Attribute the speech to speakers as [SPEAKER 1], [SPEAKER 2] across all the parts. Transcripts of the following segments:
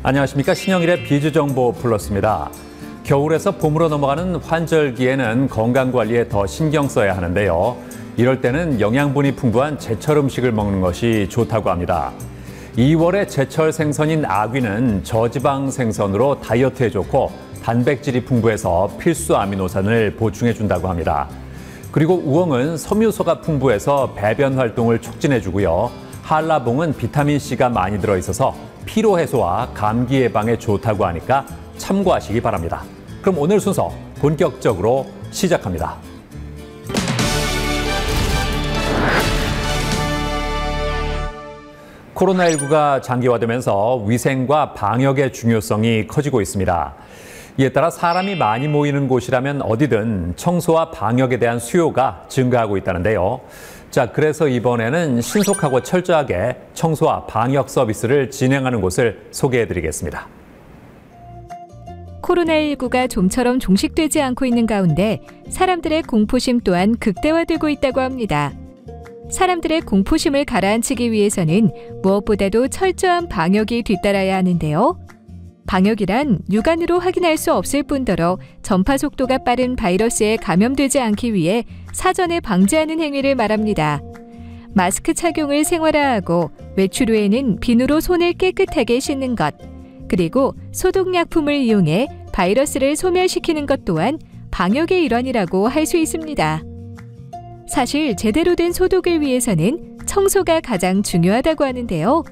[SPEAKER 1] 안녕하십니까. 신영일의 비주정보 플러스입니다. 겨울에서 봄으로 넘어가는 환절기에는 건강관리에 더 신경 써야 하는데요. 이럴 때는 영양분이 풍부한 제철 음식을 먹는 것이 좋다고 합니다. 2월의 제철 생선인 아귀는 저지방 생선으로 다이어트에 좋고 단백질이 풍부해서 필수 아미노산을 보충해준다고 합니다. 그리고 우엉은 섬유소가 풍부해서 배변 활동을 촉진해주고요. 한라봉은 비타민C가 많이 들어있어서 피로 해소와 감기 예방에 좋다고 하니까 참고하시기 바랍니다. 그럼 오늘 순서 본격적으로 시작합니다. 코로나19가 장기화되면서 위생과 방역의 중요성이 커지고 있습니다. 이에 따라 사람이 많이 모이는 곳이라면 어디든 청소와 방역에 대한 수요가 증가하고 있다는데요. 자, 그래서 이번에는 신속하고 철저하게 청소와 방역 서비스를 진행하는 곳을 소개해드리겠습니다.
[SPEAKER 2] 코로나19가 좀처럼 종식되지 않고 있는 가운데 사람들의 공포심 또한 극대화되고 있다고 합니다. 사람들의 공포심을 가라앉히기 위해서는 무엇보다도 철저한 방역이 뒤따라야 하는데요. 방역이란 육안으로 확인할 수 없을 뿐더러 전파 속도가 빠른 바이러스에 감염되지 않기 위해 사전에 방지하는 행위를 말합니다. 마스크 착용을 생활화하고 외출 후에는 비누로 손을 깨끗하게 씻는 것, 그리고 소독약품을 이용해 바이러스를 소멸시키는 것 또한 방역의 일환이라고 할 수 있습니다. 사실 제대로 된 소독을 위해서는 청소가 가장 중요하다고 하는데요.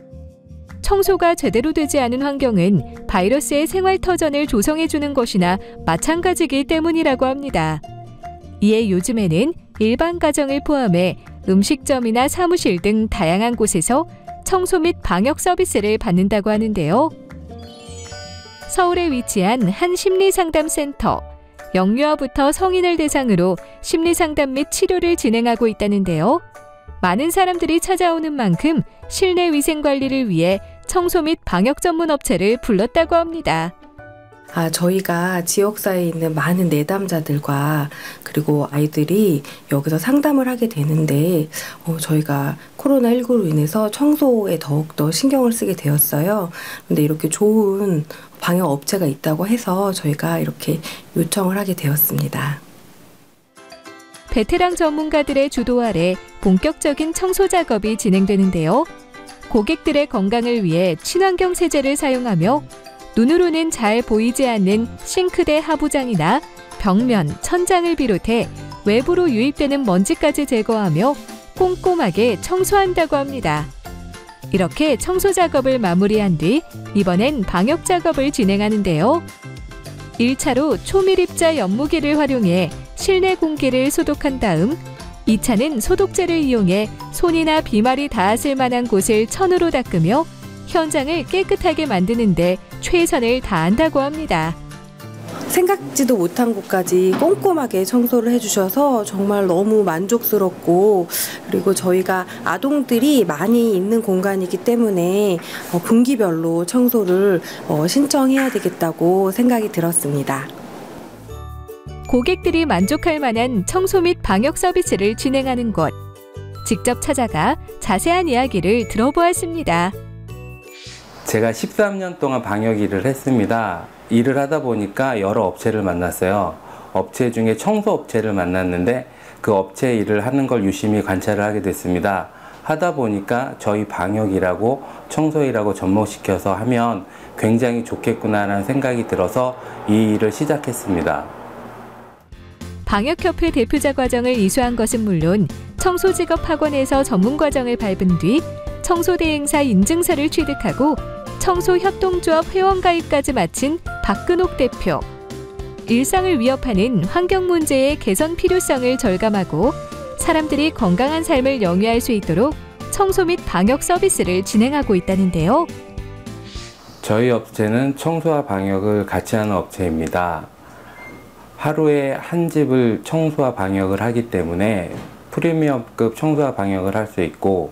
[SPEAKER 2] 청소가 제대로 되지 않은 환경은 바이러스의 생활터전을 조성해주는 것이나 마찬가지이기 때문이라고 합니다. 이에 요즘에는 일반 가정을 포함해 음식점이나 사무실 등 다양한 곳에서 청소 및 방역 서비스를 받는다고 하는데요. 서울에 위치한 한 심리상담센터, 영유아부터 성인을 대상으로 심리상담 및 치료를 진행하고 있다는데요. 많은 사람들이 찾아오는 만큼 실내 위생 관리를 위해 청소 및 방역 전문 업체를 불렀다고 합니다.
[SPEAKER 3] 저희가 지역사회에 있는 많은 내담자들과 그리고 아이들이 여기서 상담을 하게 되는데 저희가 코로나19로 인해서 청소에 더욱더 신경을 쓰게 되었어요. 근데 이렇게 좋은 방역 업체가 있다고 해서 저희가 이렇게 요청을 하게 되었습니다.
[SPEAKER 2] 베테랑 전문가들의 주도 아래 본격적인 청소 작업이 진행되는데요. 고객들의 건강을 위해 친환경 세제를 사용하며 눈으로는 잘 보이지 않는 싱크대 하부장이나 벽면, 천장을 비롯해 외부로 유입되는 먼지까지 제거하며 꼼꼼하게 청소한다고 합니다. 이렇게 청소 작업을 마무리한 뒤 이번엔 방역 작업을 진행하는데요. 1차로 초밀입자 연무기를 활용해 실내 공기를 소독한 다음 2차는 소독제를 이용해 손이나 비말이 닿았을 만한 곳을 천으로 닦으며 현장을 깨끗하게 만드는 데 최선을 다한다고 합니다.
[SPEAKER 3] 생각지도 못한 곳까지 꼼꼼하게 청소를 해주셔서 정말 너무 만족스럽고, 그리고 저희가 아동들이 많이 있는 공간이기 때문에 분기별로 청소를 신청해야 되겠다고 생각이 들었습니다.
[SPEAKER 2] 고객들이 만족할 만한 청소 및 방역 서비스를 진행하는 곳. 직접 찾아가 자세한 이야기를 들어보았습니다.
[SPEAKER 4] 제가 13년 동안 방역 일을 했습니다. 일을 하다 보니까 여러 업체를 만났어요. 업체 중에 청소 업체를 만났는데 그 업체 일을 하는 걸 유심히 관찰을 하게 됐습니다. 하다 보니까 저희 방역이라고 청소이라고 접목시켜서 하면 굉장히 좋겠구나라는 생각이 들어서 이 일을 시작했습니다.
[SPEAKER 2] 방역협회 대표자 과정을 이수한 것은 물론 청소직업학원에서 전문과정을 밟은 뒤 청소대행사 인증서를 취득하고 청소협동조합 회원가입까지 마친 박근옥 대표. 일상을 위협하는 환경 문제의 개선 필요성을 절감하고 사람들이 건강한 삶을 영위할 수 있도록 청소 및 방역 서비스를 진행하고 있다는데요.
[SPEAKER 4] 저희 업체는 청소와 방역을 같이 하는 업체입니다. 하루에 한 집을 청소와 방역을 하기 때문에 프리미엄급 청소와 방역을 할 수 있고,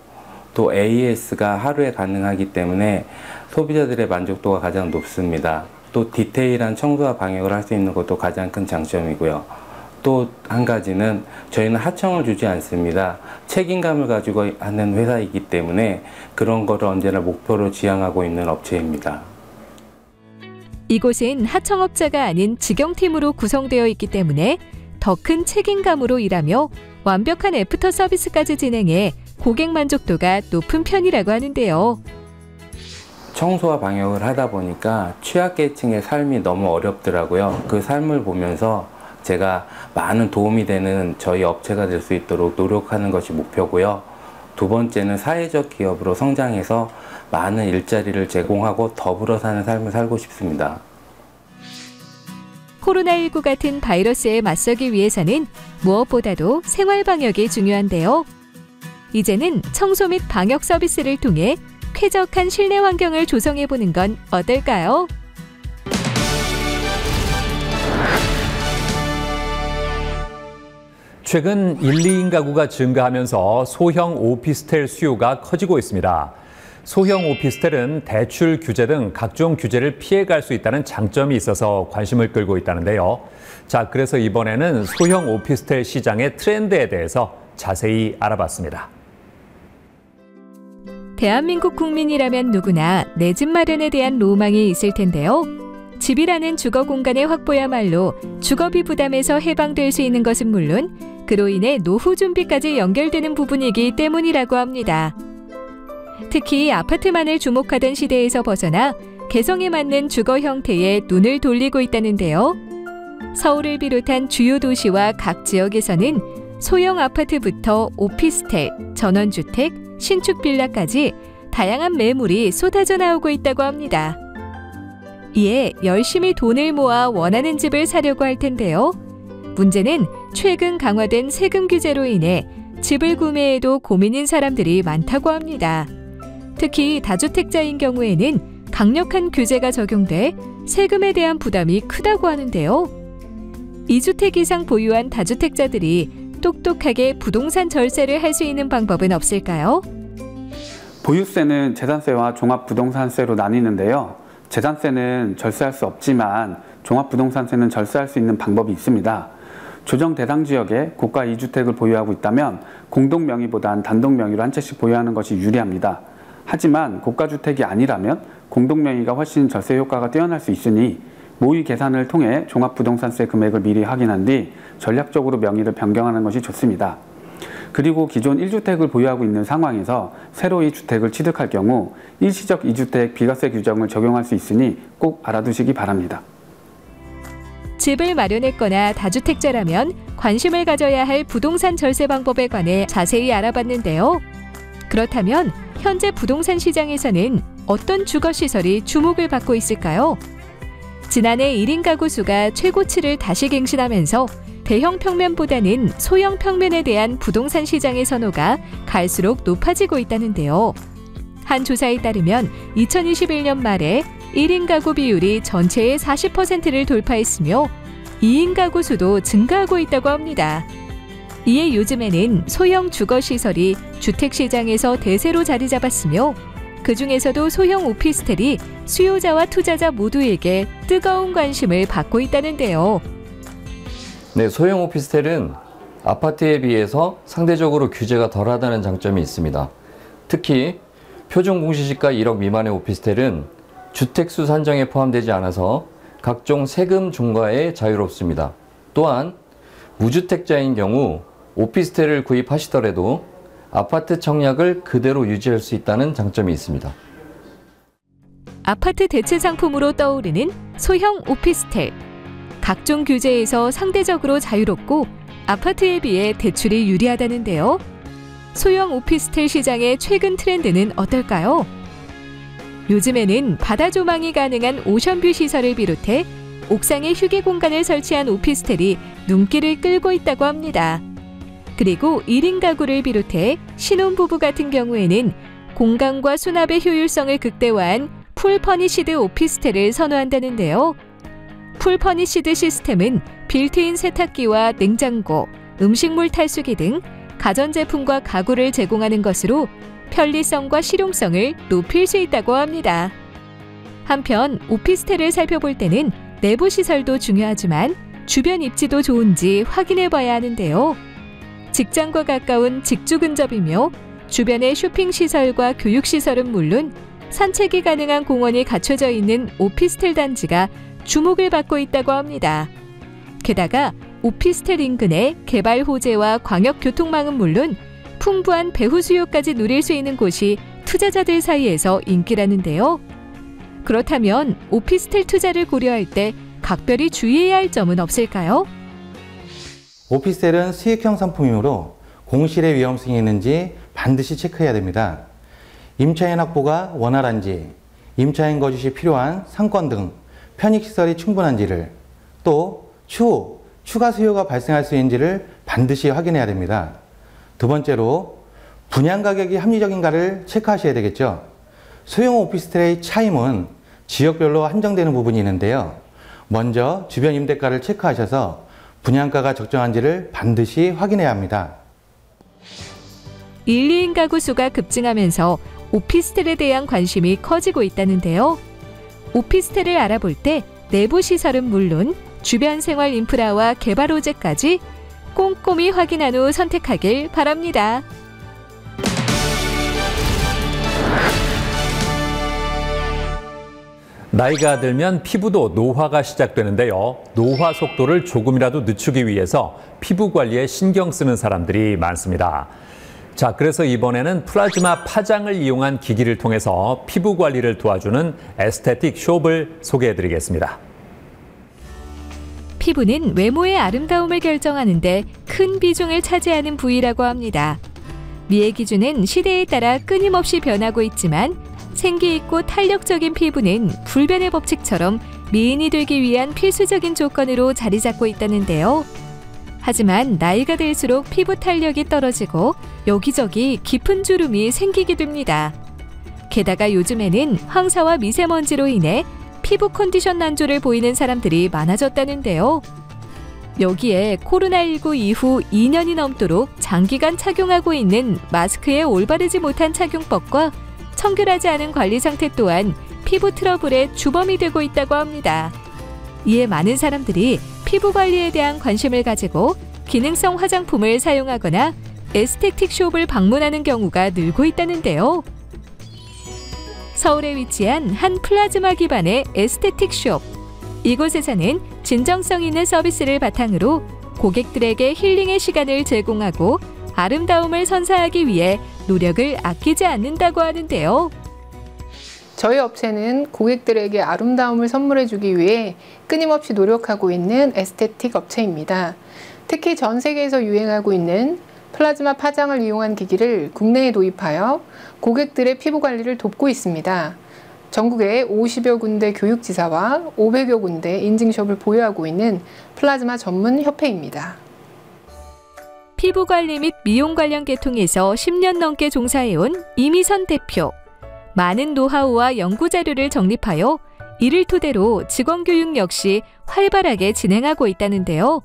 [SPEAKER 4] 또 AS가 하루에 가능하기 때문에 소비자들의 만족도가 가장 높습니다. 또 디테일한 청소와 방역을 할 수 있는 것도 가장 큰 장점이고요. 또 한 가지는 저희는 하청을 주지 않습니다. 책임감을 가지고 하는 회사이기 때문에 그런 거를 언제나 목표로 지향하고 있는 업체입니다.
[SPEAKER 2] 이곳은 하청업자가 아닌 직영팀으로 구성되어 있기 때문에 더 큰 책임감으로 일하며 완벽한 애프터 서비스까지 진행해 고객 만족도가 높은 편이라고 하는데요.
[SPEAKER 4] 청소와 방역을 하다 보니까 취약계층의 삶이 너무 어렵더라고요. 그 삶을 보면서 제가 많은 도움이 되는 저희 업체가 될 수 있도록 노력하는 것이 목표고요. 두 번째는 사회적 기업으로 성장해서 많은 일자리를 제공하고 더불어 사는 삶을 살고 싶습니다.
[SPEAKER 2] 코로나19 같은 바이러스에 맞서기 위해서는 무엇보다도 생활 방역이 중요한데요. 이제는 청소 및 방역 서비스를 통해 쾌적한 실내 환경을 조성해보는 건 어떨까요?
[SPEAKER 1] 최근 1, 2인 가구가 증가하면서 소형 오피스텔 수요가 커지고 있습니다. 소형 오피스텔은 대출 규제 등 각종 규제를 피해갈 수 있다는 장점이 있어서 관심을 끌고 있다는데요. 자, 그래서 이번에는 소형 오피스텔 시장의 트렌드에 대해서 자세히 알아봤습니다.
[SPEAKER 2] 대한민국 국민이라면 누구나 내 집 마련에 대한 로망이 있을 텐데요. 집이라는 주거 공간의 확보야말로 주거비 부담에서 해방될 수 있는 것은 물론 그로 인해 노후 준비까지 연결되는 부분이기 때문이라고 합니다. 특히 아파트만을 주목하던 시대에서 벗어나 개성에 맞는 주거 형태에 눈을 돌리고 있다는데요. 서울을 비롯한 주요 도시와 각 지역에서는 소형 아파트부터 오피스텔, 전원주택, 신축 빌라까지 다양한 매물이 쏟아져 나오고 있다고 합니다. 이에 열심히 돈을 모아 원하는 집을 사려고 할 텐데요. 문제는 최근 강화된 세금 규제로 인해 집을 구매해도 고민인 사람들이 많다고 합니다. 특히 다주택자인 경우에는 강력한 규제가 적용돼 세금에 대한 부담이 크다고 하는데요. 2주택 이상 보유한 다주택자들이 똑똑하게 부동산 절세를 할 수 있는 방법은 없을까요?
[SPEAKER 5] 보유세는 재산세와 종합부동산세로 나뉘는데요. 재산세는 절세할 수 없지만 종합부동산세는 절세할 수 있는 방법이 있습니다. 조정 대상 지역에 고가 2주택을 보유하고 있다면 공동 명의보단 단독 명의로 한 채씩 보유하는 것이 유리합니다. 하지만 고가주택이 아니라면 공동 명의가 훨씬 절세 효과가 뛰어날 수 있으니 모의 계산을 통해 종합부동산세 금액을 미리 확인한 뒤 전략적으로 명의를 변경하는 것이 좋습니다. 그리고 기존 1주택을 보유하고 있는 상황에서 새로이 주택을 취득할 경우 일시적 2주택 비과세 규정을 적용할 수 있으니 꼭 알아두시기 바랍니다.
[SPEAKER 2] 집을 마련했거나 다주택자라면 관심을 가져야 할 부동산 절세 방법에 관해 자세히 알아봤는데요. 그렇다면 현재 부동산 시장에서는 어떤 주거시설이 주목을 받고 있을까요? 지난해 1인 가구 수가 최고치를 다시 갱신하면서 대형 평면보다는 소형 평면에 대한 부동산 시장의 선호가 갈수록 높아지고 있다는데요. 한 조사에 따르면 2021년 말에 1인 가구 비율이 전체의 40%를 돌파했으며 2인 가구 수도 증가하고 있다고 합니다. 이에 요즘에는 소형 주거시설이 주택시장에서 대세로 자리 잡았으며 그중에서도 소형 오피스텔이 수요자와 투자자 모두에게 뜨거운 관심을 받고 있다는데요.
[SPEAKER 6] 네, 소형 오피스텔은 아파트에 비해서 상대적으로 규제가 덜하다는 장점이 있습니다. 특히 표준 공시지가 1억 미만의 오피스텔은 주택수 산정에 포함되지 않아서 각종 세금 중과에 자유롭습니다. 또한 무주택자인 경우 오피스텔을 구입하시더라도 아파트 청약을 그대로 유지할 수 있다는 장점이 있습니다.
[SPEAKER 2] 아파트 대체 상품으로 떠오르는 소형 오피스텔. 각종 규제에서 상대적으로 자유롭고 아파트에 비해 대출이 유리하다는데요. 소형 오피스텔 시장의 최근 트렌드는 어떨까요? 요즘에는 바다 조망이 가능한 오션뷰 시설을 비롯해 옥상에 휴게 공간을 설치한 오피스텔이 눈길을 끌고 있다고 합니다. 그리고 1인 가구를 비롯해 신혼부부 같은 경우에는 공간과 수납의 효율성을 극대화한 풀 퍼니시드 오피스텔을 선호한다는데요. 풀 퍼니시드 시스템은 빌트인 세탁기와 냉장고, 음식물 탈수기 등 가전제품과 가구를 제공하는 것으로 편리성과 실용성을 높일 수 있다고 합니다. 한편 오피스텔을 살펴볼 때는 내부 시설도 중요하지만 주변 입지도 좋은지 확인해 봐야 하는데요. 직장과 가까운 직주 근접이며 주변의 쇼핑시설과 교육시설은 물론 산책이 가능한 공원이 갖춰져 있는 오피스텔 단지가 주목을 받고 있다고 합니다. 게다가 오피스텔 인근의 개발 호재와 광역교통망은 물론 풍부한 배후 수요까지 누릴 수 있는 곳이 투자자들 사이에서 인기라는데요. 그렇다면 오피스텔 투자를 고려할 때 각별히 주의해야 할 점은 없을까요?
[SPEAKER 7] 오피스텔은 수익형 상품이므로 공실의 위험성이 있는지 반드시 체크해야 됩니다. 임차인 확보가 원활한지, 임차인 거주 시 필요한 상권 등 편익시설이 충분한지를, 또 추후 추가 수요가 발생할 수 있는지를 반드시 확인해야 됩니다. 두 번째로 분양 가격이 합리적인가를 체크하셔야 되겠죠. 소형 오피스텔의 차임은 지역별로 한정되는 부분이 있는데요. 먼저 주변 임대가를 체크하셔서 분양가가 적정한지를 반드시 확인해야 합니다.
[SPEAKER 2] 1, 2인 가구 수가 급증하면서 오피스텔에 대한 관심이 커지고 있다는데요. 오피스텔을 알아볼 때 내부 시설은 물론 주변 생활 인프라와 개발 호재까지 꼼꼼히 확인한 후 선택하길 바랍니다.
[SPEAKER 1] 나이가 들면 피부도 노화가 시작되는데요. 노화 속도를 조금이라도 늦추기 위해서 피부 관리에 신경 쓰는 사람들이 많습니다. 자, 그래서 이번에는 플라즈마 파장을 이용한 기기를 통해서 피부 관리를 도와주는 에스테틱 숍을 소개해드리겠습니다.
[SPEAKER 2] 피부는 외모의 아름다움을 결정하는 데 큰 비중을 차지하는 부위라고 합니다. 미의 기준은 시대에 따라 끊임없이 변하고 있지만 생기 있고 탄력적인 피부는 불변의 법칙처럼 미인이 되기 위한 필수적인 조건으로 자리 잡고 있다는데요. 하지만 나이가 들수록 피부 탄력이 떨어지고 여기저기 깊은 주름이 생기게 됩니다. 게다가 요즘에는 황사와 미세먼지로 인해 피부 컨디션 난조를 보이는 사람들이 많아졌다는데요. 여기에 코로나19 이후 2년이 넘도록 장기간 착용하고 있는 마스크의 올바르지 못한 착용법과 청결하지 않은 관리 상태 또한 피부 트러블의 주범이 되고 있다고 합니다. 이에 많은 사람들이 피부 관리에 대한 관심을 가지고 기능성 화장품을 사용하거나 에스테틱 숍을 방문하는 경우가 늘고 있다는데요. 서울에 위치한 한 플라즈마 기반의 에스테틱 숍. 이곳에서는 진정성 있는 서비스를 바탕으로 고객들에게 힐링의 시간을 제공하고 아름다움을 선사하기 위해 노력을 아끼지 않는다고 하는데요.
[SPEAKER 8] 저희 업체는 고객들에게 아름다움을 선물해주기 위해 끊임없이 노력하고 있는 에스테틱 업체입니다. 특히 전 세계에서 유행하고 있는 플라즈마 파장을 이용한 기기를 국내에 도입하여 고객들의 피부 관리를 돕고 있습니다. 전국에 50여 군데 교육지사와 500여 군데 인증숍을 보유하고 있는 플라즈마 전문 협회입니다.
[SPEAKER 2] 피부 관리 및 미용 관련 계통에서 10년 넘게 종사해온 이미선 대표. 많은 노하우와 연구 자료를 정립하여 이를 토대로 직원 교육 역시 활발하게 진행하고 있다는데요.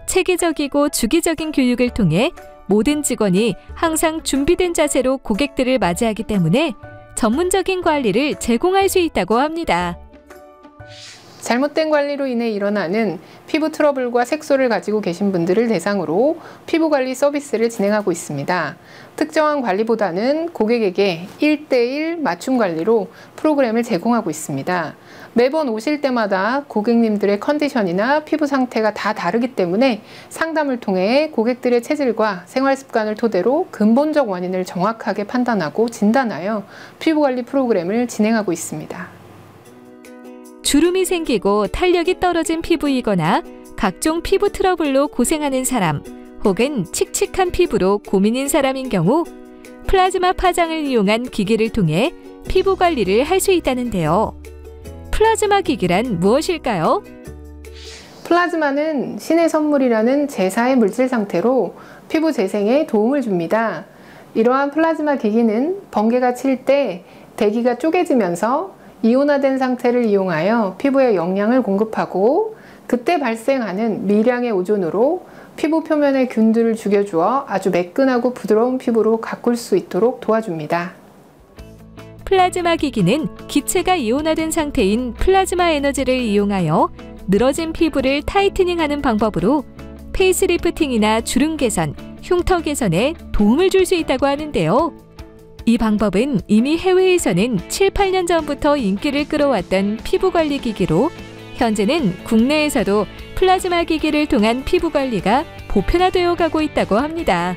[SPEAKER 2] 체계적이고 주기적인 교육을 통해 모든 직원이 항상 준비된 자세로 고객들을 맞이하기 때문에 전문적인 관리를 제공할 수 있다고 합니다.
[SPEAKER 8] 잘못된 관리로 인해 일어나는 피부 트러블과 색소를 가지고 계신 분들을 대상으로 피부 관리 서비스를 진행하고 있습니다. 특정한 관리보다는 고객에게 1:1 맞춤 관리로 프로그램을 제공하고 있습니다. 매번 오실 때마다 고객님들의 컨디션이나 피부 상태가 다 다르기 때문에 상담을 통해 고객들의 체질과 생활 습관을 토대로 근본적 원인을 정확하게 판단하고 진단하여 피부 관리 프로그램을 진행하고 있습니다.
[SPEAKER 2] 주름이 생기고 탄력이 떨어진 피부이거나 각종 피부 트러블로 고생하는 사람 혹은 칙칙한 피부로 고민인 사람인 경우 플라즈마 파장을 이용한 기기를 통해 피부 관리를 할 수 있다는데요. 플라즈마 기기란 무엇일까요?
[SPEAKER 8] 플라즈마는 신의 선물이라는 제4의 물질 상태로 피부 재생에 도움을 줍니다. 이러한 플라즈마 기기는 번개가 칠 때 대기가 쪼개지면서 이온화된 상태를 이용하여 피부에 영양을 공급하고 그때 발생하는 미량의 오존으로 피부 표면의 균들을 죽여주어 아주 매끈하고 부드러운 피부로 가꿀 수 있도록 도와줍니다.
[SPEAKER 2] 플라즈마 기기는 기체가 이온화된 상태인 플라즈마 에너지를 이용하여 늘어진 피부를 타이트닝하는 방법으로 페이스리프팅이나 주름 개선, 흉터 개선에 도움을 줄 수 있다고 하는데요. 이 방법은 이미 해외에서는 7, 8년 전부터 인기를 끌어왔던 피부관리 기기로 현재는 국내에서도 플라즈마 기기를 통한 피부관리가 보편화되어 가고 있다고 합니다.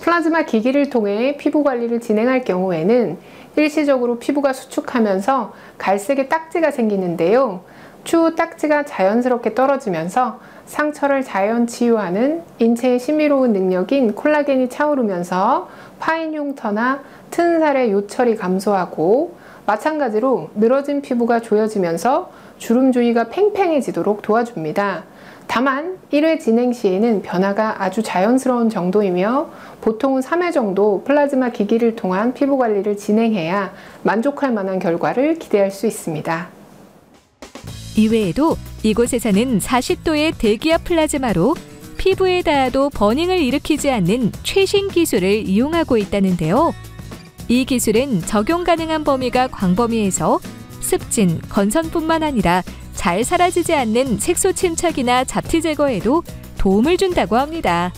[SPEAKER 8] 플라즈마 기기를 통해 피부 관리를 진행할 경우에는 일시적으로 피부가 수축하면서 갈색의 딱지가 생기는데요. 추후 딱지가 자연스럽게 떨어지면서 상처를 자연 치유하는 인체의 신비로운 능력인 콜라겐이 차오르면서 파인 흉터나 튼 살의 요철이 감소하고 마찬가지로 늘어진 피부가 조여지면서 주름 주위가 팽팽해지도록 도와줍니다. 다만 1회 진행 시에는 변화가 아주 자연스러운 정도이며 보통은 3회 정도 플라즈마 기기를 통한 피부 관리를 진행해야 만족할 만한 결과를 기대할 수 있습니다.
[SPEAKER 2] 이외에도 이곳에서는 40도의 대기압 플라즈마로 피부에 닿아도 버닝을 일으키지 않는 최신 기술을 이용하고 있다는데요. 이 기술은 적용 가능한 범위가 광범위해서 습진, 건선뿐만 아니라 잘 사라지지 않는 색소 침착이나 잡티 제거에도 도움을 준다고 합니다.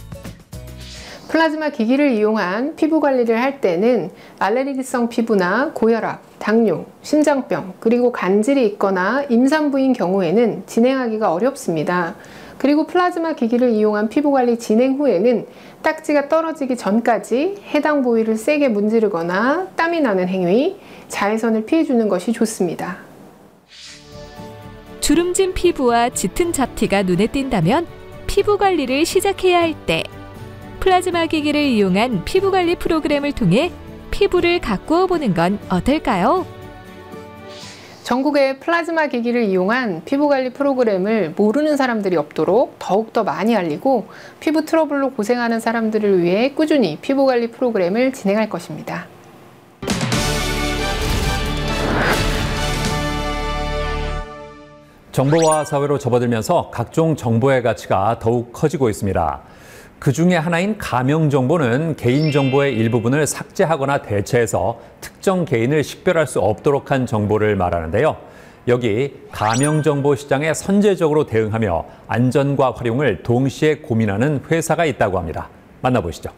[SPEAKER 8] 플라즈마 기기를 이용한 피부 관리를 할 때는 알레르기성 피부나 고혈압, 당뇨, 심장병, 그리고 간질이 있거나 임산부인 경우에는 진행하기가 어렵습니다. 그리고 플라즈마 기기를 이용한 피부 관리 진행 후에는 딱지가 떨어지기 전까지 해당 부위를 세게 문지르거나 땀이 나는 행위, 자외선을 피해주는 것이 좋습니다.
[SPEAKER 2] 주름진 피부와 짙은 잡티가 눈에 띈다면 피부 관리를 시작해야 할 때 플라즈마 기기를 이용한 피부 관리 프로그램을 통해 피부를 가꾸어 보는 건 어떨까요?
[SPEAKER 8] 전국의 플라즈마 기기를 이용한 피부 관리 프로그램을 모르는 사람들이 없도록 더욱더 많이 알리고 피부 트러블로 고생하는 사람들을 위해 꾸준히 피부 관리 프로그램을 진행할 것입니다.
[SPEAKER 1] 정보화 사회로 접어들면서 각종 정보의 가치가 더욱 커지고 있습니다. 그 중에 하나인 가명정보는 개인정보의 일부분을 삭제하거나 대체해서 특정 개인을 식별할 수 없도록 한 정보를 말하는데요. 여기 가명정보 시장에 선제적으로 대응하며 안전과 활용을 동시에 고민하는 회사가 있다고 합니다. 만나보시죠.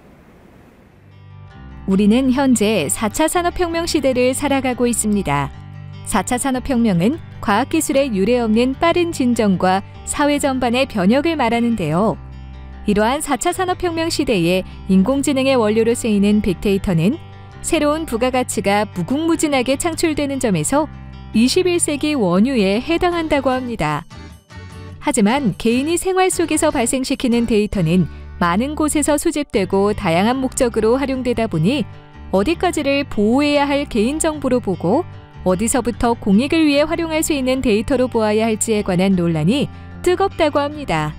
[SPEAKER 2] 우리는 현재 4차 산업혁명 시대를 살아가고 있습니다. 4차 산업혁명은 과학기술의 유례없는 빠른 진전과 사회 전반의 변혁을 말하는데요. 이러한 4차 산업혁명 시대에 인공지능의 원료로 쓰이는 빅데이터는 새로운 부가가치가 무궁무진하게 창출되는 점에서 21세기 원유에 해당한다고 합니다. 하지만 개인이 생활 속에서 발생시키는 데이터는 많은 곳에서 수집되고 다양한 목적으로 활용되다 보니 어디까지를 보호해야 할 개인정보로 보고 어디서부터 공익을 위해 활용할 수 있는 데이터로 보아야 할지에 관한 논란이 뜨겁다고 합니다.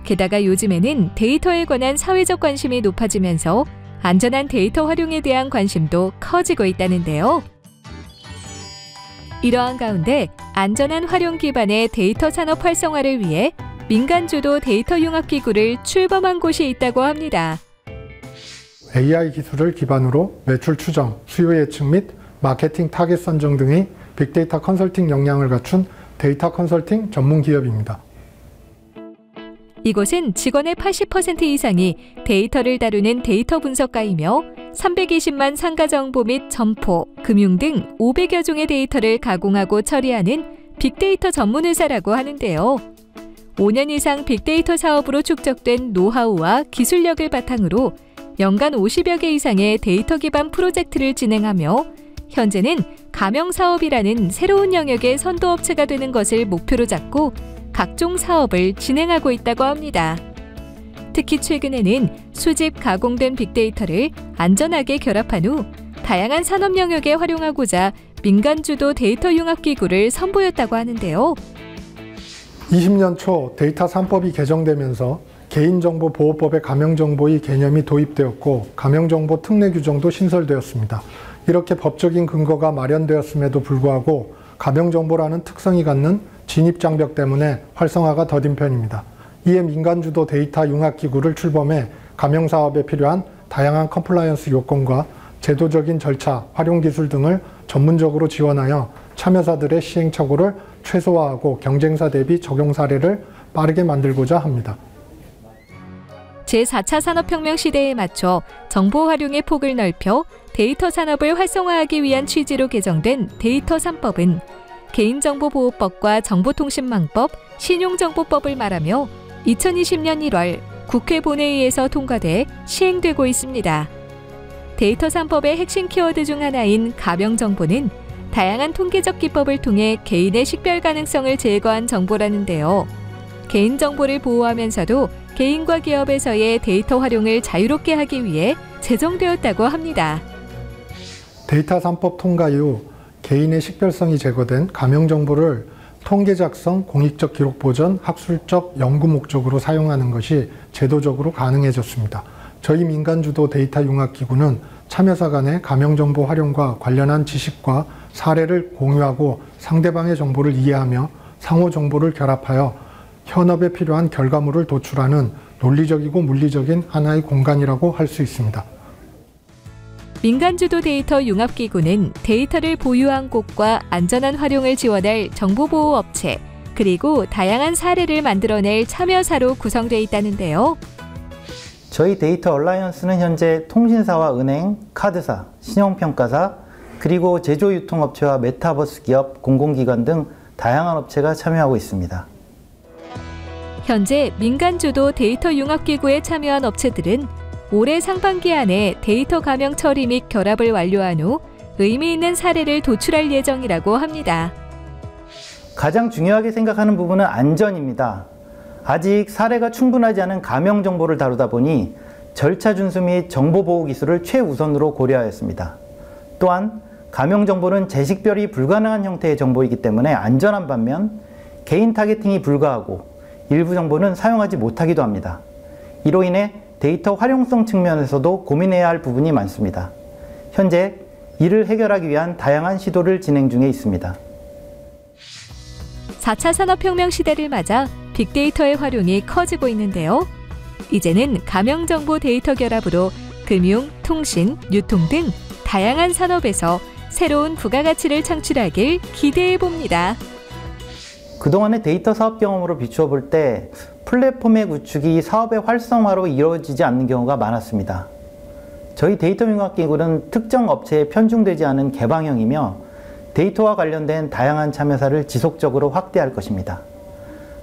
[SPEAKER 2] 게다가 요즘에는 데이터에 관한 사회적 관심이 높아지면서 안전한 데이터 활용에 대한 관심도 커지고 있다는데요. 이러한 가운데 안전한 활용 기반의 데이터 산업 활성화를 위해 민간주도 데이터 융합기구를 출범한 곳이 있다고 합니다.
[SPEAKER 9] AI 기술을 기반으로 매출 추정, 수요 예측 및 마케팅 타겟 선정 등의 빅데이터 컨설팅 역량을 갖춘 데이터 컨설팅 전문 기업입니다.
[SPEAKER 2] 이곳은 직원의 80% 이상이 데이터를 다루는 데이터 분석가이며 320만 상가 정보 및 점포, 금융 등 500여 종의 데이터를 가공하고 처리하는 빅데이터 전문 회사라고 하는데요. 5년 이상 빅데이터 사업으로 축적된 노하우와 기술력을 바탕으로 연간 50여 개 이상의 데이터 기반 프로젝트를 진행하며 현재는 가명 사업이라는 새로운 영역의 선도업체가 되는 것을 목표로 잡고 각종 사업을 진행하고 있다고 합니다. 특히 최근에는 수집, 가공된 빅데이터를 안전하게 결합한 후 다양한 산업 영역에 활용하고자 민간주도 데이터 융합기구를 선보였다고 하는데요.
[SPEAKER 9] 20년 초 데이터 3법이 개정되면서 개인정보보호법에 가명정보의 개념이 도입되었고 가명정보 특례 규정도 신설되었습니다. 이렇게 법적인 근거가 마련되었음에도 불구하고 가명정보라는 특성이 갖는 진입장벽 때문에 활성화가 더딘 편입니다. 이에 민간주도 데이터 융합기구를 출범해 가명사업에 필요한 다양한 컴플라이언스 요건과 제도적인 절차, 활용기술 등을 전문적으로 지원하여 참여사들의 시행착오를 최소화하고 경쟁사 대비 적용 사례를 빠르게 만들고자 합니다.
[SPEAKER 2] 제4차 산업혁명 시대에 맞춰 정보 활용의 폭을 넓혀 데이터 산업을 활성화하기 위한 취지로 개정된 데이터 3법은 개인정보보호법과 정보통신망법, 신용정보법을 말하며 2020년 1월 국회 본회의에서 통과돼 시행되고 있습니다. 데이터 3법의 핵심 키워드 중 하나인 가명정보는 다양한 통계적 기법을 통해 개인의 식별 가능성을 제거한 정보라는데요. 개인정보를 보호하면서도 개인과 기업에서의 데이터 활용을 자유롭게 하기 위해 제정되었다고 합니다.
[SPEAKER 9] 데이터 3법 통과 이후 개인의 식별성이 제거된 가명정보를 통계 작성, 공익적 기록 보전, 학술적 연구 목적으로 사용하는 것이 제도적으로 가능해졌습니다. 저희 민간주도 데이터 융합기구는 참여사 간의 가명정보 활용과 관련한 지식과 사례를 공유하고 상대방의 정보를 이해하며 상호 정보를 결합하여 현업에 필요한 결과물을 도출하는 논리적이고 물리적인 하나의 공간이라고 할 수 있습니다.
[SPEAKER 2] 민간주도 데이터 융합기구는 데이터를 보유한 곳과 안전한 활용을 지원할 정보보호업체, 그리고 다양한 사례를 만들어낼 참여사로 구성되어 있다는데요.
[SPEAKER 10] 저희 데이터 얼라이언스는 현재 통신사와 은행, 카드사, 신용평가사, 그리고 제조유통업체와 메타버스 기업, 공공기관 등 다양한 업체가 참여하고 있습니다.
[SPEAKER 2] 현재 민간주도 데이터 융합기구에 참여한 업체들은 올해 상반기 안에 데이터 가명 처리 및 결합을 완료한 후 의미 있는 사례를 도출할 예정이라고 합니다.
[SPEAKER 10] 가장 중요하게 생각하는 부분은 안전입니다. 아직 사례가 충분하지 않은 가명 정보를 다루다 보니 절차 준수 및 정보보호 기술을 최우선으로 고려하였습니다. 또한 가명 정보는 재식별이 불가능한 형태의 정보이기 때문에 안전한 반면 개인 타겟팅이 불가하고 일부 정보는 사용하지 못하기도 합니다. 이로 인해 데이터 활용성 측면에서도 고민해야 할 부분이 많습니다. 현재 이를 해결하기 위한 다양한 시도를 진행 중에 있습니다.
[SPEAKER 2] 4차 산업혁명 시대를 맞아 빅데이터의 활용이 커지고 있는데요. 이제는 가명정보 데이터 결합으로 금융, 통신, 유통 등 다양한 산업에서 새로운 부가가치를 창출하길 기대해 봅니다.
[SPEAKER 10] 그동안의 데이터 사업 경험으로 비추어 볼 때 플랫폼의 구축이 사업의 활성화로 이루어지지 않는 경우가 많았습니다. 저희 데이터 융합기구는 특정 업체에 편중되지 않은 개방형이며 데이터와 관련된 다양한 참여사를 지속적으로 확대할 것입니다.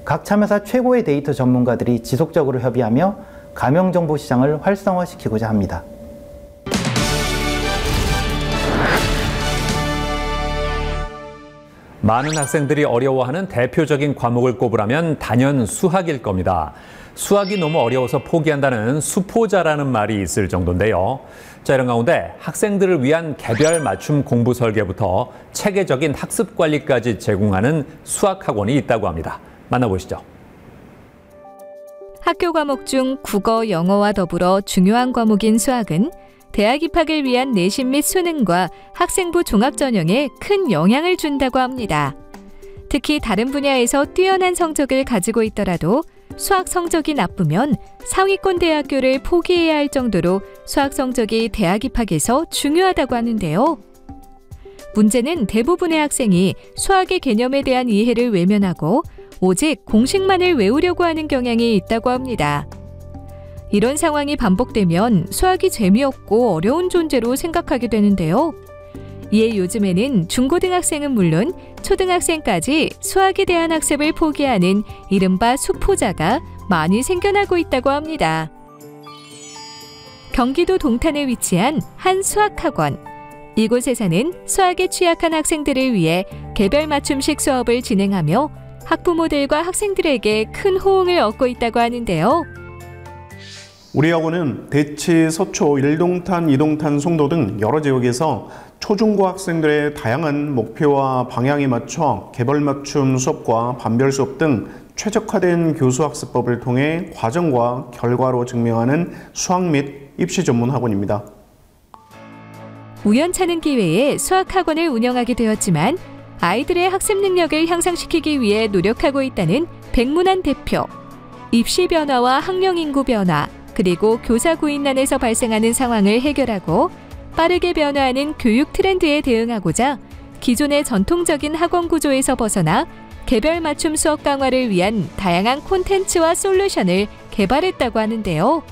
[SPEAKER 10] 각 참여사 최고의 데이터 전문가들이 지속적으로 협의하며 가명정보 시장을 활성화시키고자 합니다.
[SPEAKER 1] 많은 학생들이 어려워하는 대표적인 과목을 꼽으라면 단연 수학일 겁니다. 수학이 너무 어려워서 포기한다는 수포자라는 말이 있을 정도인데요. 자, 이런 가운데 학생들을 위한 개별 맞춤 공부 설계부터 체계적인 학습 관리까지 제공하는 수학학원이 있다고 합니다. 만나보시죠.
[SPEAKER 2] 학교 과목 중 국어, 영어와 더불어 중요한 과목인 수학은 대학 입학을 위한 내신 및 수능과 학생부 종합 전형에 큰 영향을 준다고 합니다. 특히 다른 분야에서 뛰어난 성적을 가지고 있더라도 수학 성적이 나쁘면 상위권 대학교를 포기해야 할 정도로 수학 성적이 대학 입학에서 중요하다고 하는데요. 문제는 대부분의 학생이 수학의 개념에 대한 이해를 외면하고 오직 공식만을 외우려고 하는 경향이 있다고 합니다. 이런 상황이 반복되면 수학이 재미없고 어려운 존재로 생각하게 되는데요. 이에 요즘에는 중고등학생은 물론 초등학생까지 수학에 대한 학습을 포기하는 이른바 수포자가 많이 생겨나고 있다고 합니다. 경기도 동탄에 위치한 한 수학학원. 이곳에서는 수학에 취약한 학생들을 위해 개별 맞춤식 수업을 진행하며 학부모들과 학생들에게 큰 호응을 얻고 있다고 하는데요.
[SPEAKER 11] 우리 학원은 대치, 서초, 1동탄, 2동탄, 송도 등 여러 지역에서 초중고 학생들의 다양한 목표와 방향에 맞춰 개별 맞춤 수업과 반별 수업 등 최적화된 교수학습법을 통해 과정과 결과로 증명하는 수학 및 입시 전문 학원입니다.
[SPEAKER 2] 우연찮은 기회에 수학학원을 운영하게 되었지만 아이들의 학습 능력을 향상시키기 위해 노력하고 있다는 백문환 대표. 입시 변화와 학령 인구 변화, 그리고 교사 구인난에서 발생하는 상황을 해결하고 빠르게 변화하는 교육 트렌드에 대응하고자 기존의 전통적인 학원 구조에서 벗어나 개별 맞춤 수업 강화를 위한 다양한 콘텐츠와 솔루션을 개발했다고 하는데요.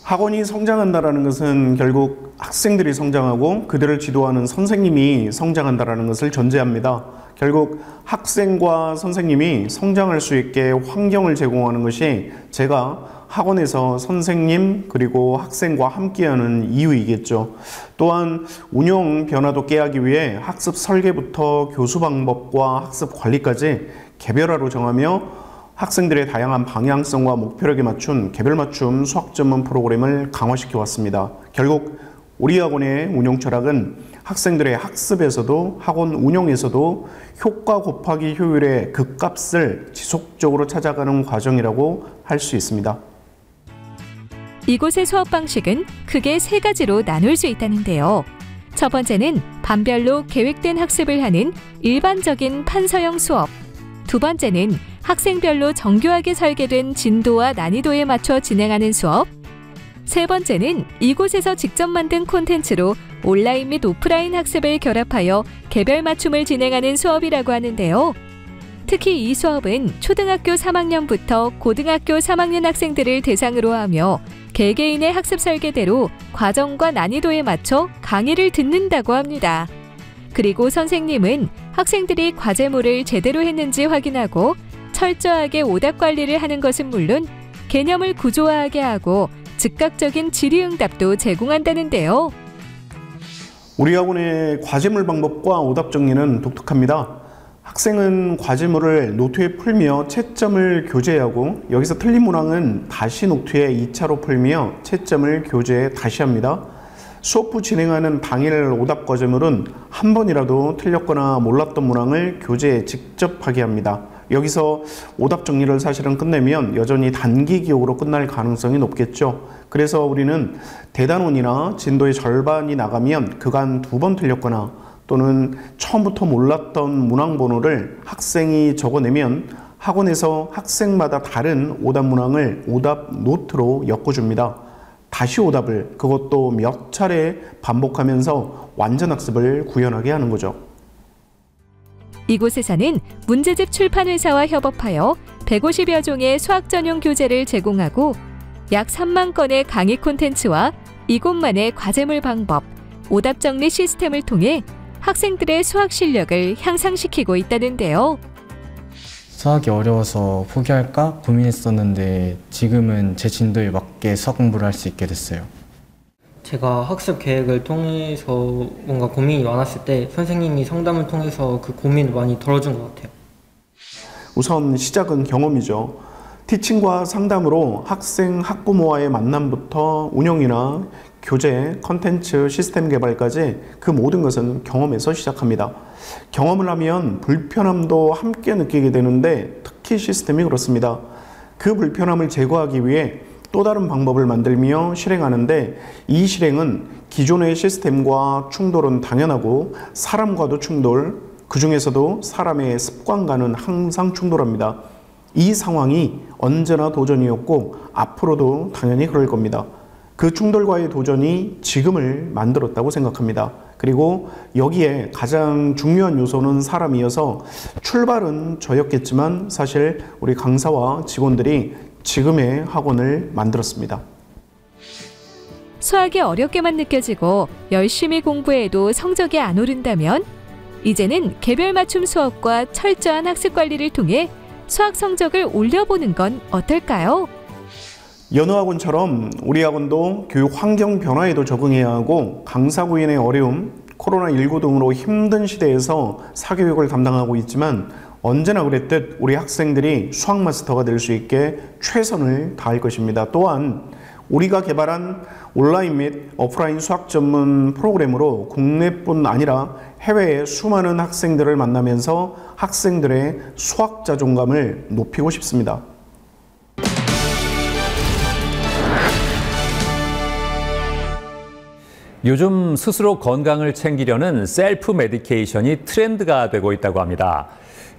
[SPEAKER 11] 학원이 성장한다는 것은 결국 학생들이 성장하고 그들을 지도하는 선생님이 성장한다는 것을 전제합니다. 결국 학생과 선생님이 성장할 수 있게 환경을 제공하는 것이 제가 학원에서 선생님 그리고 학생과 함께하는 이유이겠죠. 또한 운영 변화도 깨하기 위해 학습 설계부터 교수 방법과 학습 관리까지 개별화로 정하며 학생들의 다양한 방향성과 목표력에 맞춘 개별 맞춤 수학 전문 프로그램을 강화시켜 왔습니다. 결국 우리 학원의 운영 철학은 학생들의 학습에서도 학원 운영에서도 효과 곱하기 효율의 극값을 지속적으로 찾아가는 과정이라고 할 수 있습니다.
[SPEAKER 2] 이곳의 수업 방식은 크게 3가지로 나눌 수 있다는데요. 첫 번째는 반별로 계획된 학습을 하는 일반적인 판서형 수업. 두 번째는 학생별로 정교하게 설계된 진도와 난이도에 맞춰 진행하는 수업. 세 번째는 이곳에서 직접 만든 콘텐츠로 온라인 및 오프라인 학습을 결합하여 개별 맞춤을 진행하는 수업이라고 하는데요. 특히 이 수업은 초등학교 3학년부터 고등학교 3학년 학생들을 대상으로 하며 개개인의 학습 설계대로 과정과 난이도에 맞춰 강의를 듣는다고 합니다. 그리고 선생님은 학생들이 과제물을 제대로 했는지 확인하고 철저하게 오답 관리를 하는 것은 물론 개념을 구조화하게 하고 즉각적인 질의응답도 제공한다는데요.
[SPEAKER 11] 우리 학원의 과제물 방법과 오답 정리는 독특합니다. 학생은 과제물을 노트에 풀며 채점을 교재하고 여기서 틀린 문항은 다시 노트에 2차로 풀며 채점을 교재에 다시 합니다. 수업 후 진행하는 당일 오답 과제물은 한 번이라도 틀렸거나 몰랐던 문항을 교재에 직접 하게 합니다. 여기서 오답 정리를 사실은 끝내면 여전히 단기 기억으로 끝날 가능성이 높겠죠. 그래서 우리는 대단원이나 진도의 절반이 나가면 그간 2번 틀렸거나 또는 처음부터 몰랐던 문항 번호를 학생이 적어내면 학원에서 학생마다 다른 오답 문항을 오답 노트로 엮어줍니다. 다시 오답을 그것도 몇 차례 반복하면서 완전 학습을 구현하게 하는 거죠.
[SPEAKER 2] 이곳에서는 문제집 출판회사와 협업하여 150여 종의 수학 전용 교재를 제공하고 약 3만 건의 강의 콘텐츠와 이곳만의 과제물 방법, 오답 정리 시스템을 통해 학생들의 수학 실력을 향상시키고 있다는데요.
[SPEAKER 12] 수학이 어려워서 포기할까 고민했었는데 지금은 제 진도에 맞게 수학 공부를 할 수 있게 됐어요.
[SPEAKER 13] 제가 학습 계획을 통해서 뭔가 고민이 많았을 때 선생님이 상담을 통해서 그 고민을 많이 덜어준 것 같아요.
[SPEAKER 11] 우선 시작은 경험이죠. 티칭과 상담으로 학생, 학부모와의 만남부터 운영이나 교재, 컨텐츠, 시스템 개발까지 그 모든 것은 경험에서 시작합니다. 경험을 하면 불편함도 함께 느끼게 되는데 특히 시스템이 그렇습니다. 그 불편함을 제거하기 위해 또 다른 방법을 만들며 실행하는데 이 실행은 기존의 시스템과 충돌은 당연하고 사람과도 충돌, 그 중에서도 사람의 습관과는 항상 충돌합니다. 이 상황이 언제나 도전이었고 앞으로도 당연히 그럴 겁니다. 그 충돌과의 도전이 지금을 만들었다고 생각합니다. 그리고 여기에 가장 중요한 요소는 사람이어서 출발은 저였겠지만 사실 우리 강사와 직원들이 지금의 학원을 만들었습니다.
[SPEAKER 2] 수학이 어렵게만 느껴지고 열심히 공부해도 성적이 안 오른다면 이제는 개별 맞춤 수업과 철저한 학습 관리를 통해 수학 성적을 올려보는 건 어떨까요?
[SPEAKER 11] 여느 학원처럼 우리 학원도 교육 환경 변화에도 적응해야 하고 강사 구인의 어려움, 코로나19 등으로 힘든 시대에서 사교육을 담당하고 있지만 언제나 그랬듯 우리 학생들이 수학 마스터가 될 수 있게 최선을 다할 것입니다. 또한 우리가 개발한 온라인 및 오프라인 수학 전문 프로그램으로 국내뿐 아니라 해외의 수많은 학생들을 만나면서 학생들의 수학 자존감을 높이고 싶습니다.
[SPEAKER 1] 요즘 스스로 건강을 챙기려는 셀프 메디케이션이 트렌드가 되고 있다고 합니다.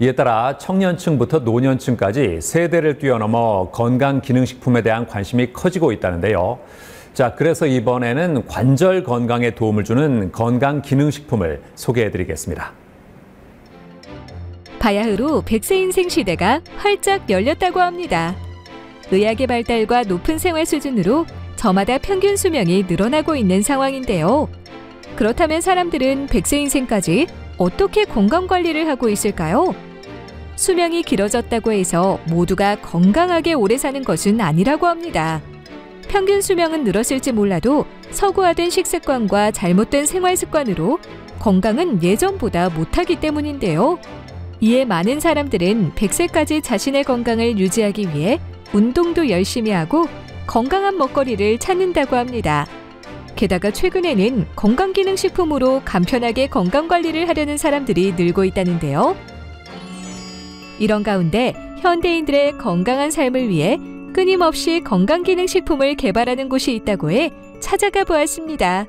[SPEAKER 1] 이에 따라 청년층부터 노년층까지 세대를 뛰어넘어 건강기능식품에 대한 관심이 커지고 있다는데요. 자, 그래서 이번에는 관절 건강에 도움을 주는 건강기능식품을 소개해드리겠습니다.
[SPEAKER 2] 바야흐로 100세 인생 시대가 활짝 열렸다고 합니다. 의학의 발달과 높은 생활 수준으로 저마다 평균 수명이 늘어나고 있는 상황인데요. 그렇다면 사람들은 100세 인생까지 어떻게 건강관리를 하고 있을까요? 수명이 길어졌다고 해서 모두가 건강하게 오래 사는 것은 아니라고 합니다. 평균 수명은 늘었을지 몰라도 서구화된 식습관과 잘못된 생활 습관으로 건강은 예전보다 못하기 때문인데요. 이에 많은 사람들은 100세까지 자신의 건강을 유지하기 위해 운동도 열심히 하고 건강한 먹거리를 찾는다고 합니다. 게다가 최근에는 건강기능식품으로 간편하게 건강관리를 하려는 사람들이 늘고 있다는데요. 이런 가운데 현대인들의 건강한 삶을 위해 끊임없이 건강기능식품을 개발하는 곳이 있다고 해 찾아가 보았습니다.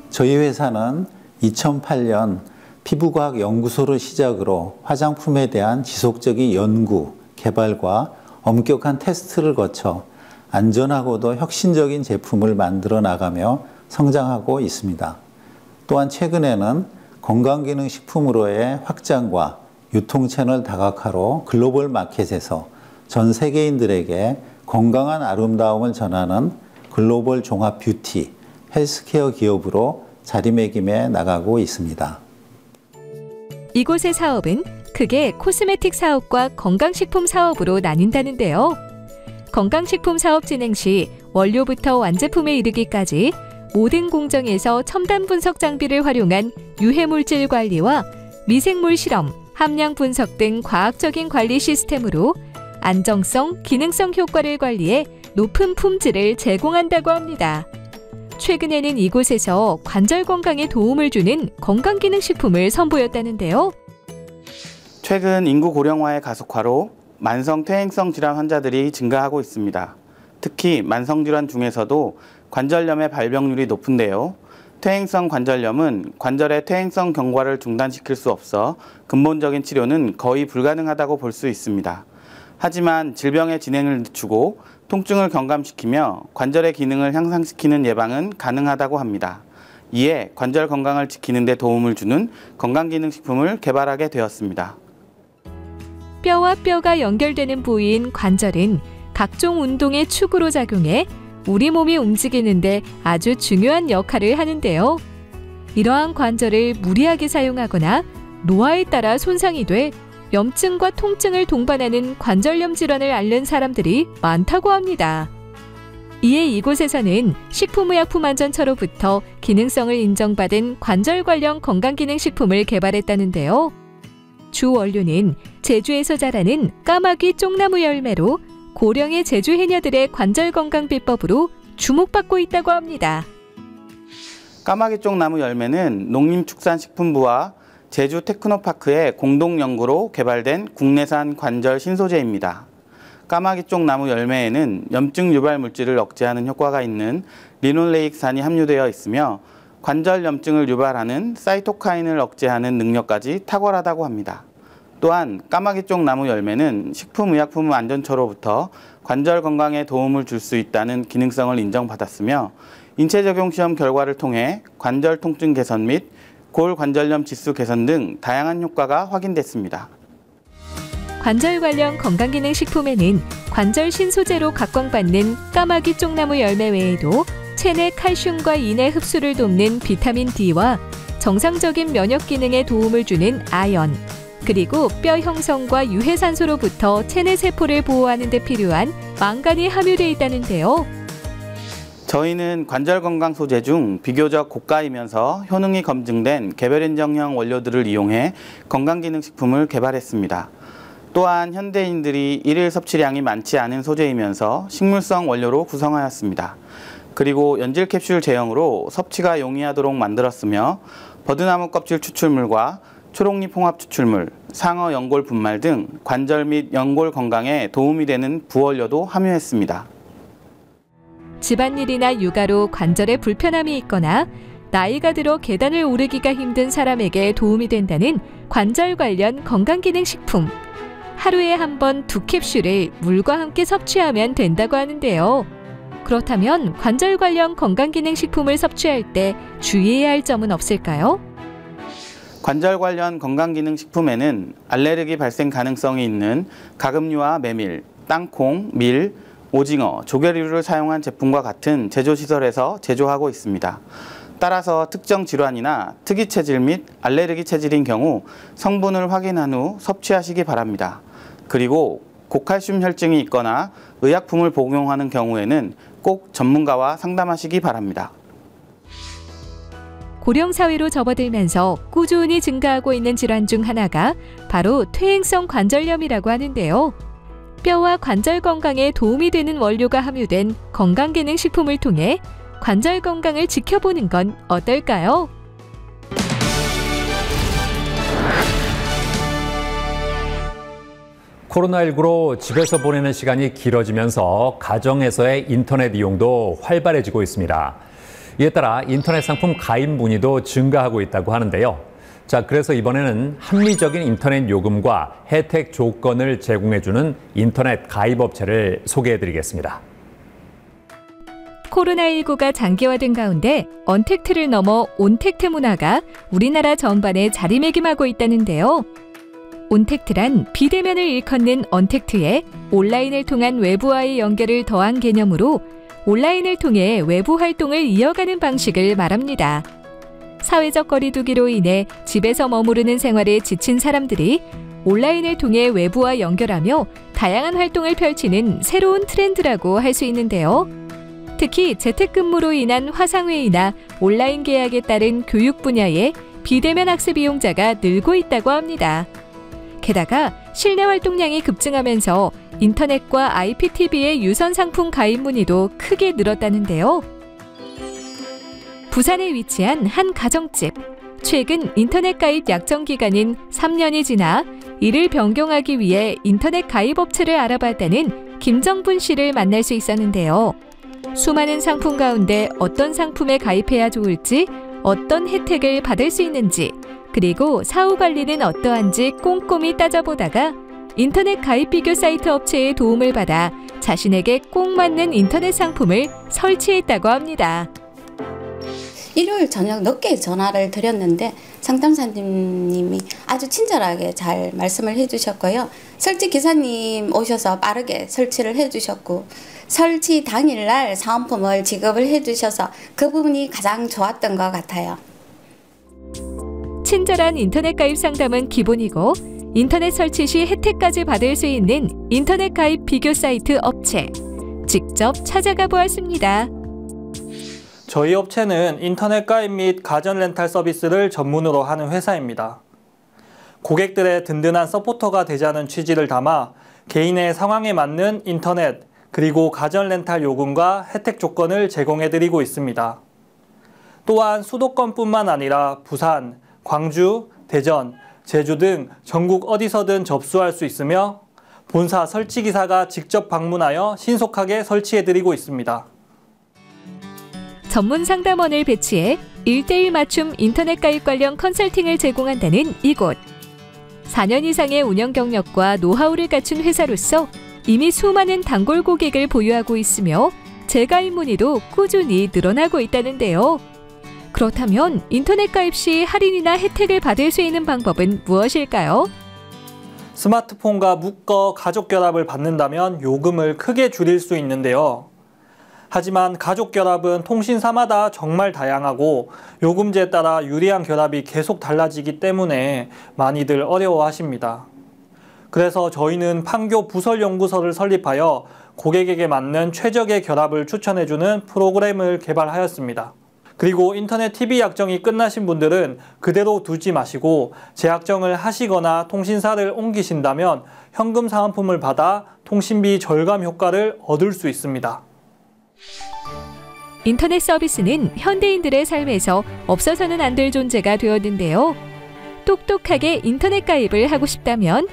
[SPEAKER 14] 저희 회사는 2008년 피부과학연구소를 시작으로 화장품에 대한 지속적인 연구, 개발과 엄격한 테스트를 거쳐 안전하고도 혁신적인 제품을 만들어 나가며 성장하고 있습니다. 또한 최근에는 건강기능식품으로의 확장과 유통채널 다각화로 글로벌 마켓에서 전 세계인들에게 건강한 아름다움을 전하는 글로벌 종합 뷰티, 헬스케어 기업으로 자리매김해 나가고 있습니다.
[SPEAKER 2] 이곳의 사업은 크게 코스메틱 사업과 건강식품 사업으로 나뉜다는데요. 건강식품 사업 진행 시 원료부터 완제품에 이르기까지 모든 공정에서 첨단 분석 장비를 활용한 유해물질 관리와 미생물 실험, 함량 분석 등 과학적인 관리 시스템으로 안정성, 기능성 효과를 관리해 높은 품질을 제공한다고 합니다. 최근에는 이곳에서 관절 건강에 도움을 주는 건강기능식품을 선보였다는데요.
[SPEAKER 5] 최근 인구 고령화의 가속화로 만성 퇴행성 질환 환자들이 증가하고 있습니다. 특히 만성질환 중에서도 관절염의 발병률이 높은데요. 퇴행성 관절염은 관절의 퇴행성 경과를 중단시킬 수 없어 근본적인 치료는 거의 불가능하다고 볼 수 있습니다. 하지만 질병의 진행을 늦추고 통증을 경감시키며 관절의 기능을 향상시키는 예방은 가능하다고 합니다. 이에 관절 건강을 지키는 데 도움을 주는 건강기능식품을 개발하게 되었습니다.
[SPEAKER 2] 뼈와 뼈가 연결되는 부위인 관절은 각종 운동의 축으로 작용해 우리 몸이 움직이는데 아주 중요한 역할을 하는데요. 이러한 관절을 무리하게 사용하거나 노화에 따라 손상이 돼 염증과 통증을 동반하는 관절염 질환을 앓는 사람들이 많다고 합니다. 이에 이곳에서는 식품의약품안전처로부터 기능성을 인정받은 관절 관련 건강기능식품을 개발했다는데요. 주 원료는 제주에서 자라는 까마귀 쪽나무 열매로 고령의 제주 해녀들의 관절 건강 비법으로 주목받고 있다고 합니다.
[SPEAKER 5] 까마귀 쪽나무 열매는 농림축산식품부와 제주 테크노파크의 공동 연구로 개발된 국내산 관절 신소재입니다. 까마귀 쪽나무 열매에는 염증 유발 물질을 억제하는 효과가 있는 리놀레익산이 함유되어 있으며 관절 염증을 유발하는 사이토카인을 억제하는 능력까지 탁월하다고 합니다. 또한 까마귀 쪽나무 열매는 식품의약품안전처로부터 관절 건강에 도움을 줄 수 있다는 기능성을 인정받았으며 인체 적용 시험 결과를 통해 관절 통증 개선 및 골관절염 지수 개선 등 다양한 효과가 확인됐습니다.
[SPEAKER 2] 관절 관련 건강기능식품에는 관절 신소재로 각광받는 까마귀 쪽나무 열매 외에도 체내 칼슘과 인의 흡수를 돕는 비타민 D와 정상적인 면역 기능에 도움을 주는 아연, 그리고 뼈 형성과 유해산소로부터 체내 세포를 보호하는 데 필요한 망간이 함유되어 있다는데요.
[SPEAKER 5] 저희는 관절 건강 소재 중 비교적 고가이면서 효능이 검증된 개별 인정형 원료들을 이용해 건강기능식품을 개발했습니다. 또한 현대인들이 일일 섭취량이 많지 않은 소재이면서 식물성 원료로 구성하였습니다. 그리고 연질 캡슐 제형으로 섭취가 용이하도록 만들었으며 버드나무 껍질 추출물과 초록잎 홍합 추출물, 상어 연골 분말 등 관절 및 연골 건강에 도움이 되는 부원료도 함유했습니다.
[SPEAKER 2] 집안일이나 육아로 관절에 불편함이 있거나 나이가 들어 계단을 오르기가 힘든 사람에게 도움이 된다는 관절 관련 건강기능식품. 하루에 한 번 2캡슐을 물과 함께 섭취하면 된다고 하는데요. 그렇다면 관절 관련 건강기능식품을 섭취할 때 주의해야 할 점은 없을까요?
[SPEAKER 5] 관절 관련 건강기능식품에는 알레르기 발생 가능성이 있는 가금류와 메밀, 땅콩, 밀, 오징어, 조개류를 사용한 제품과 같은 제조시설에서 제조하고 있습니다. 따라서 특정 질환이나 특이 체질 및 알레르기 체질인 경우 성분을 확인한 후 섭취하시기 바랍니다. 그리고 고칼슘 혈증이 있거나 의약품을 복용하는 경우에는 꼭 전문가와 상담하시기 바랍니다.
[SPEAKER 2] 고령 사회로 접어들면서 꾸준히 증가하고 있는 질환 중 하나가 바로 퇴행성 관절염이라고 하는데요. 뼈와 관절 건강에 도움이 되는 원료가 함유된 건강기능식품을 통해 관절 건강을 지켜보는 건 어떨까요?
[SPEAKER 1] 코로나19로 집에서 보내는 시간이 길어지면서 가정에서의 인터넷 이용도 활발해지고 있습니다. 이에 따라 인터넷 상품 가입 문의도 증가하고 있다고 하는데요. 자, 그래서 이번에는 합리적인 인터넷 요금과 혜택 조건을 제공해주는 인터넷 가입업체를 소개해드리겠습니다.
[SPEAKER 2] 코로나19가 장기화된 가운데 언택트를 넘어 온택트 문화가 우리나라 전반에 자리매김하고 있다는데요. 온택트란 비대면을 일컫는 언택트에 온라인을 통한 외부와의 연결을 더한 개념으로 온라인을 통해 외부 활동을 이어가는 방식을 말합니다. 사회적 거리두기로 인해 집에서 머무르는 생활에 지친 사람들이 온라인을 통해 외부와 연결하며 다양한 활동을 펼치는 새로운 트렌드라고 할 수 있는데요. 특히 재택근무로 인한 화상회의나 온라인 계약에 따른 교육 분야의 비대면 학습 이용자가 늘고 있다고 합니다. 게다가 실내 활동량이 급증하면서 인터넷과 IPTV의 유선 상품 가입 문의도 크게 늘었다는데요. 부산에 위치한 한 가정집. 최근 인터넷 가입 약정 기간인 3년이 지나 이를 변경하기 위해 인터넷 가입 업체를 알아봤다는 김정분 씨를 만날 수 있었는데요. 수많은 상품 가운데 어떤 상품에 가입해야 좋을지, 어떤 혜택을 받을 수 있는지, 그리고 사후 관리는 어떠한지 꼼꼼히 따져보다가 인터넷 가입 비교 사이트 업체의 도움을 받아 자신에게 꼭 맞는 인터넷 상품을 설치했다고 합니다.
[SPEAKER 15] 일요일 저녁 늦게 전화를 드렸는데 상담사님이 아주 친절하게 잘 말씀을 해주셨고요. 설치 기사님 오셔서 빠르게 설치를 해주셨고 설치 당일날 사은품을 지급을 해주셔서 그 부분이 가장 좋았던 것 같아요.
[SPEAKER 2] 친절한 인터넷 가입 상담은 기본이고 인터넷 설치 시 혜택까지 받을 수 있는 인터넷 가입 비교 사이트 업체 직접 찾아가 보았습니다.
[SPEAKER 16] 저희 업체는 인터넷 가입 및 가전 렌탈 서비스를 전문으로 하는 회사입니다. 고객들의 든든한 서포터가 되자는 취지를 담아 개인의 상황에 맞는 인터넷 그리고 가전 렌탈 요금과 혜택 조건을 제공해드리고 있습니다. 또한 수도권뿐만 아니라 부산, 광주, 대전, 제주 등 전국 어디서든 접수할 수 있으며 본사 설치기사가 직접 방문하여 신속하게 설치해드리고 있습니다.
[SPEAKER 2] 전문 상담원을 배치해 1:1 맞춤 인터넷 가입 관련 컨설팅을 제공한다는 이곳. 4년 이상의 운영 경력과 노하우를 갖춘 회사로서 이미 수많은 단골 고객을 보유하고 있으며 재가입 문의도 꾸준히 늘어나고 있다는데요. 그렇다면 인터넷 가입 시 할인이나 혜택을 받을 수 있는 방법은 무엇일까요?
[SPEAKER 16] 스마트폰과 묶어 가족 결합을 받는다면 요금을 크게 줄일 수 있는데요. 하지만 가족 결합은 통신사마다 정말 다양하고 요금제에 따라 유리한 결합이 계속 달라지기 때문에 많이들 어려워하십니다. 그래서 저희는 판교 부설연구소를 설립하여 고객에게 맞는 최적의 결합을 추천해주는 프로그램을 개발하였습니다. 그리고 인터넷 TV 약정이 끝나신 분들은 그대로 두지 마시고 재약정을 하시거나 통신사를 옮기신다면 현금 사은품을 받아 통신비 절감 효과를 얻을 수 있습니다.
[SPEAKER 2] 인터넷 서비스는 현대인들의 삶에서 없어서는 안 될 존재가 되었는데요. 똑똑하게 인터넷 가입을 하고 싶다면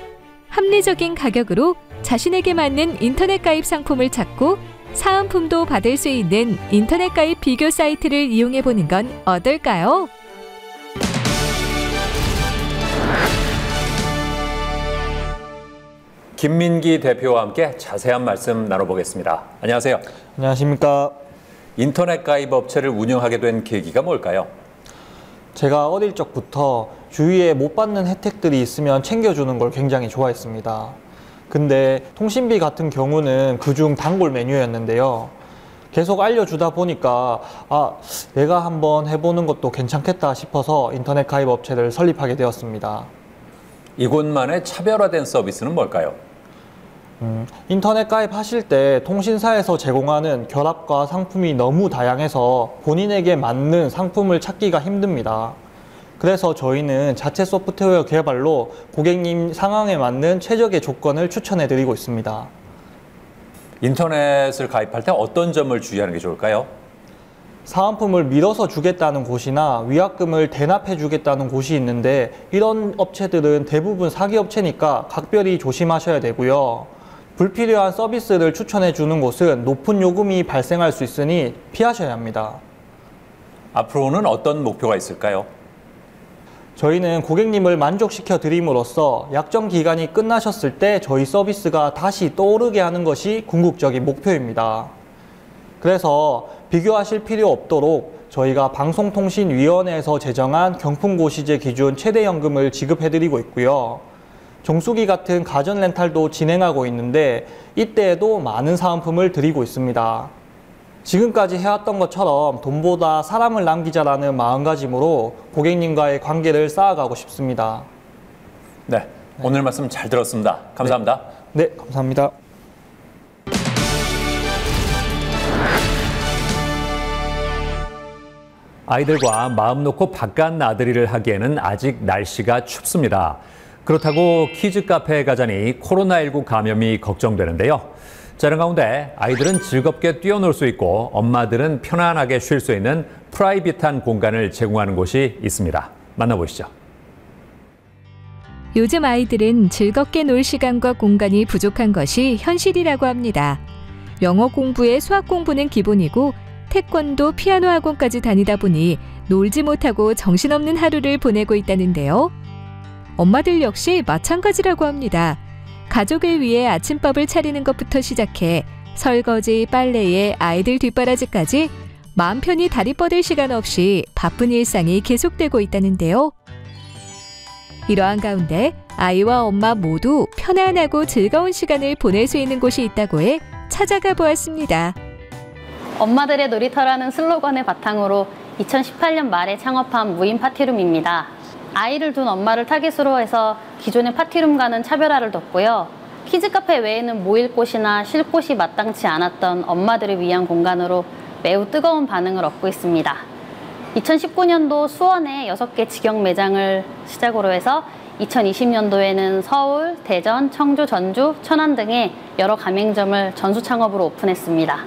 [SPEAKER 2] 합리적인 가격으로 자신에게 맞는 인터넷 가입 상품을 찾고 사은품도 받을 수 있는 인터넷 가입 비교 사이트를 이용해보는 건 어떨까요?
[SPEAKER 1] 김민기 대표와 함께 자세한 말씀 나눠보겠습니다. 안녕하세요.
[SPEAKER 16] 안녕하십니까.
[SPEAKER 1] 인터넷 가입 업체를 운영하게 된 계기가 뭘까요?
[SPEAKER 16] 제가 어릴 적부터 주위에 못 받는 혜택들이 있으면 챙겨주는 걸 굉장히 좋아했습니다. 근데 통신비 같은 경우는 그중 단골 메뉴였는데요. 계속 알려주다 보니까 내가 한번 해보는 것도 괜찮겠다 싶어서 인터넷 가입 업체를 설립하게 되었습니다.
[SPEAKER 1] 이곳만의 차별화된 서비스는 뭘까요?
[SPEAKER 16] 인터넷 가입하실 때 통신사에서 제공하는 결합과 상품이 너무 다양해서 본인에게 맞는 상품을 찾기가 힘듭니다. 그래서 저희는 자체 소프트웨어 개발로 고객님 상황에 맞는 최적의 조건을 추천해 드리고 있습니다.
[SPEAKER 1] 인터넷을 가입할 때 어떤 점을 주의하는 게 좋을까요?
[SPEAKER 16] 사은품을 밀어서 주겠다는 곳이나 위약금을 대납해 주겠다는 곳이 있는데 이런 업체들은 대부분 사기 업체니까 각별히 조심하셔야 되고요. 불필요한 서비스를 추천해 주는 곳은 높은 요금이 발생할 수 있으니 피하셔야 합니다.
[SPEAKER 1] 앞으로는 어떤 목표가 있을까요?
[SPEAKER 16] 저희는 고객님을 만족시켜 드림으로써 약정 기간이 끝나셨을 때 저희 서비스가 다시 떠오르게 하는 것이 궁극적인 목표입니다. 그래서 비교하실 필요 없도록 저희가 방송통신위원회에서 제정한 경품고시제 기준 최대연금을 지급해드리고 있고요. 정수기 같은 가전 렌탈도 진행하고 있는데 이때에도 많은 사은품을 드리고 있습니다. 지금까지 해왔던 것처럼 돈보다 사람을 남기자라는 마음가짐으로 고객님과의 관계를 쌓아가고 싶습니다.
[SPEAKER 1] 네, 오늘 말씀 잘 들었습니다. 감사합니다.
[SPEAKER 16] 네, 감사합니다.
[SPEAKER 1] 아이들과 마음 놓고 바깥 나들이를 하기에는 아직 날씨가 춥습니다. 그렇다고 키즈 카페에 가자니 코로나19 감염이 걱정되는데요. 자, 이런 가운데 아이들은 즐겁게 뛰어놀 수 있고 엄마들은 편안하게 쉴 수 있는 프라이빗한 공간을 제공하는 곳이 있습니다. 만나보시죠.
[SPEAKER 2] 요즘 아이들은 즐겁게 놀 시간과 공간이 부족한 것이 현실이라고 합니다. 영어 공부에 수학 공부는 기본이고 태권도, 피아노 학원까지 다니다 보니 놀지 못하고 정신없는 하루를 보내고 있다는데요. 엄마들 역시 마찬가지라고 합니다. 가족을 위해 아침밥을 차리는 것부터 시작해 설거지, 빨래에 아이들 뒷바라지까지 마음 편히 다리 뻗을 시간 없이 바쁜 일상이 계속되고 있다는데요. 이러한 가운데 아이와 엄마 모두 편안하고 즐거운 시간을 보낼 수 있는 곳이 있다고 해 찾아가 보았습니다.
[SPEAKER 17] 엄마들의 놀이터라는 슬로건을 바탕으로 2018년 말에 창업한 무인 파티룸입니다. 아이를 둔 엄마를 타깃으로 해서 기존의 파티룸과는 차별화를 뒀고요. 키즈카페 외에는 모일 곳이나 쉴 곳이 마땅치 않았던 엄마들을 위한 공간으로 매우 뜨거운 반응을 얻고 있습니다. 2019년도 수원에 6개 직영 매장을 시작으로 해서 2020년도에는 서울, 대전, 청주, 전주, 천안 등의 여러 가맹점을 전수 창업으로 오픈했습니다.